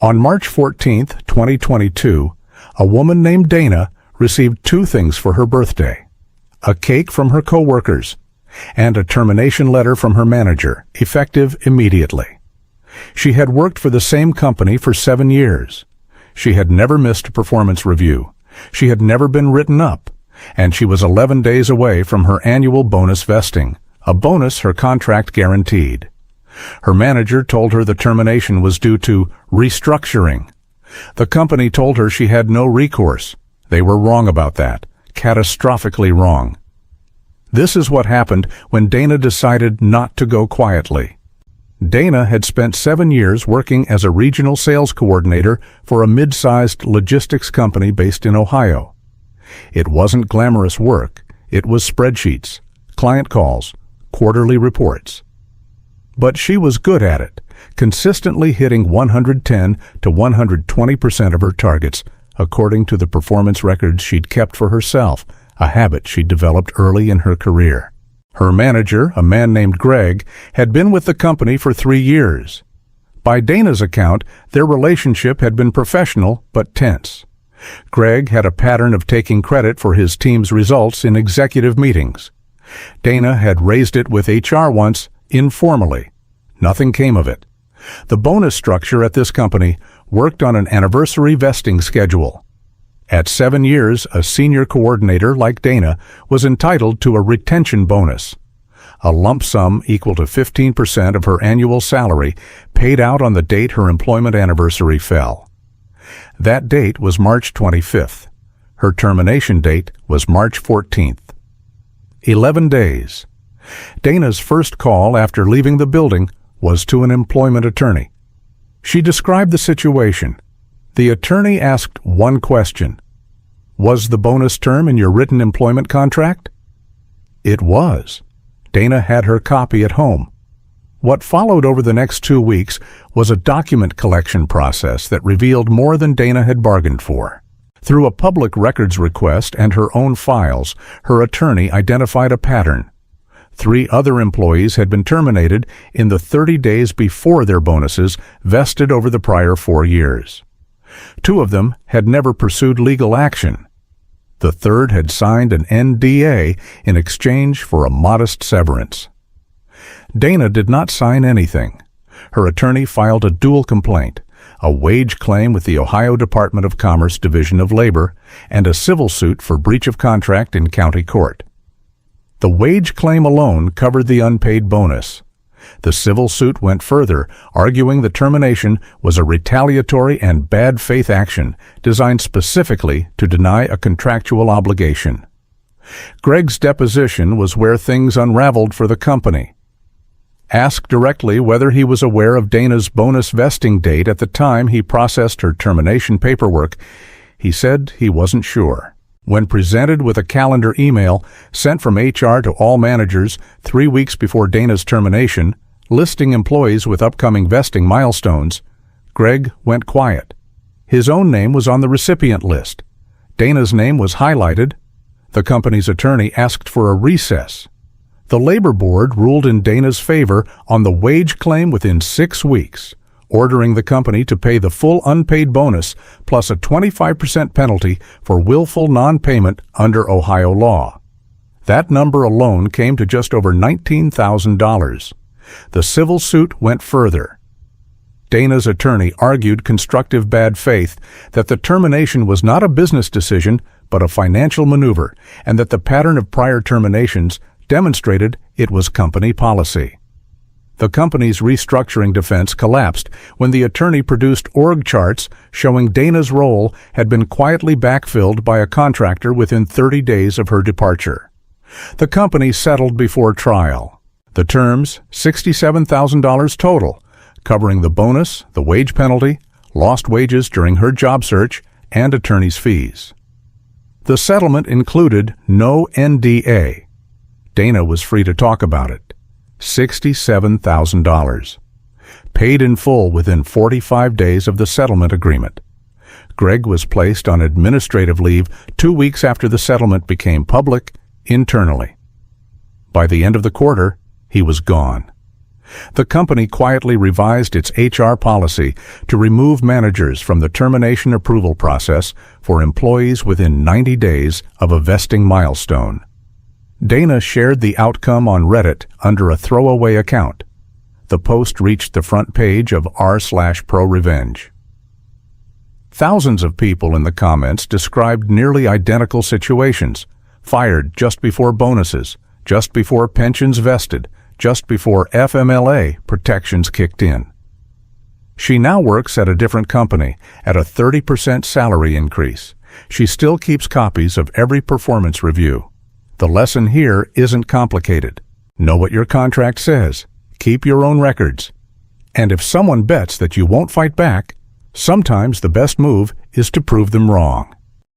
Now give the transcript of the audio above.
On March 14, 2022, a woman named Dana received two things for her birthday: a cake from her coworkers and a termination letter from her manager, effective immediately. She had worked for the same company for 7 years. She had never missed a performance review. She had never been written up, and she was 11 days away from her annual bonus vesting, a bonus her contract guaranteed. Her manager told her the termination was due to restructuring. The company told her she had no recourse. They were wrong about that, catastrophically wrong. This is what happened when Dana decided not to go quietly. Dana had spent 7 years working as a regional sales coordinator for a mid-sized logistics company based in Ohio. It wasn't glamorous work. It was spreadsheets, client calls, quarterly reports. But she was good at it, consistently hitting 110 to 120% of her targets, according to the performance records she'd kept for herself, a habit she'd developed early in her career. Her manager, a man named Greg, had been with the company for 3 years. By Dana's account, their relationship had been professional but tense. Greg had a pattern of taking credit for his team's results in executive meetings. Dana had raised it with HR once, informally. Nothing came of it. The bonus structure at this company worked on an anniversary vesting schedule. At 7 years, a senior coordinator like Dana was entitled to a retention bonus, a lump sum equal to 15% of her annual salary paid out on the date her employment anniversary fell. That date was March 25th. Her termination date was March 14th. 11 days. Dana's first call after leaving the building was to an employment attorney. She described the situation. The attorney asked one question: "Was the bonus term in your written employment contract?" It was. Dana had her copy at home. What followed over the next 2 weeks was a document collection process that revealed more than Dana had bargained for. Through a public records request and her own files, her attorney identified a pattern. 3 other employees had been terminated in the 30 days before their bonuses vested over the prior 4 years. 2 of them had never pursued legal action. The third had signed an NDA in exchange for a modest severance. Dana did not sign anything. Her attorney filed a dual complaint, a wage claim with the Ohio Department of Commerce Division of Labor, and a civil suit for breach of contract in county court. The wage claim alone covered the unpaid bonus. The civil suit went further, arguing the termination was a retaliatory and bad faith action designed specifically to deny a contractual obligation. Greg's deposition was where things unraveled for the company. Asked directly whether he was aware of Dana's bonus vesting date at the time he processed her termination paperwork, he said he wasn't sure. When presented with a calendar email sent from HR to all managers 3 weeks before Dana's termination, listing employees with upcoming vesting milestones, Greg went quiet. His own name was on the recipient list. Dana's name was highlighted. The company's attorney asked for a recess. The labor board ruled in Dana's favor on the wage claim within 6 weeks, ordering the company to pay the full unpaid bonus plus a 25% penalty for willful non-payment under Ohio law. That number alone came to just over $19,000. The civil suit went further. Dana's attorney argued constructive bad faith that the termination was not a business decision but a financial maneuver, and that the pattern of prior terminations demonstrated it was company policy. The company's restructuring defense collapsed when the attorney produced org charts showing Dana's role had been quietly backfilled by a contractor within 30 days of her departure. The company settled before trial. The terms, $67,000 total, covering the bonus, the wage penalty, lost wages during her job search, and attorney's fees. The settlement included no NDA. Dana was free to talk about it. $67,000. Paid in full within 45 days of the settlement agreement. Greg was placed on administrative leave 2 weeks after the settlement became public internally. By the end of the quarter, he was gone. The company quietly revised its HR policy to remove managers from the termination approval process for employees within 90 days of a vesting milestone. Dana shared the outcome on Reddit under a throwaway account. The post reached the front page of r/ProRevenge. Thousands of people in the comments described nearly identical situations: fired just before bonuses, just before pensions vested, just before FMLA protections kicked in. She now works at a different company at a 30% salary increase. She still keeps copies of every performance review. The lesson here isn't complicated. Know what your contract says. Keep your own records. And if someone bets that you won't fight back, sometimes the best move is to prove them wrong.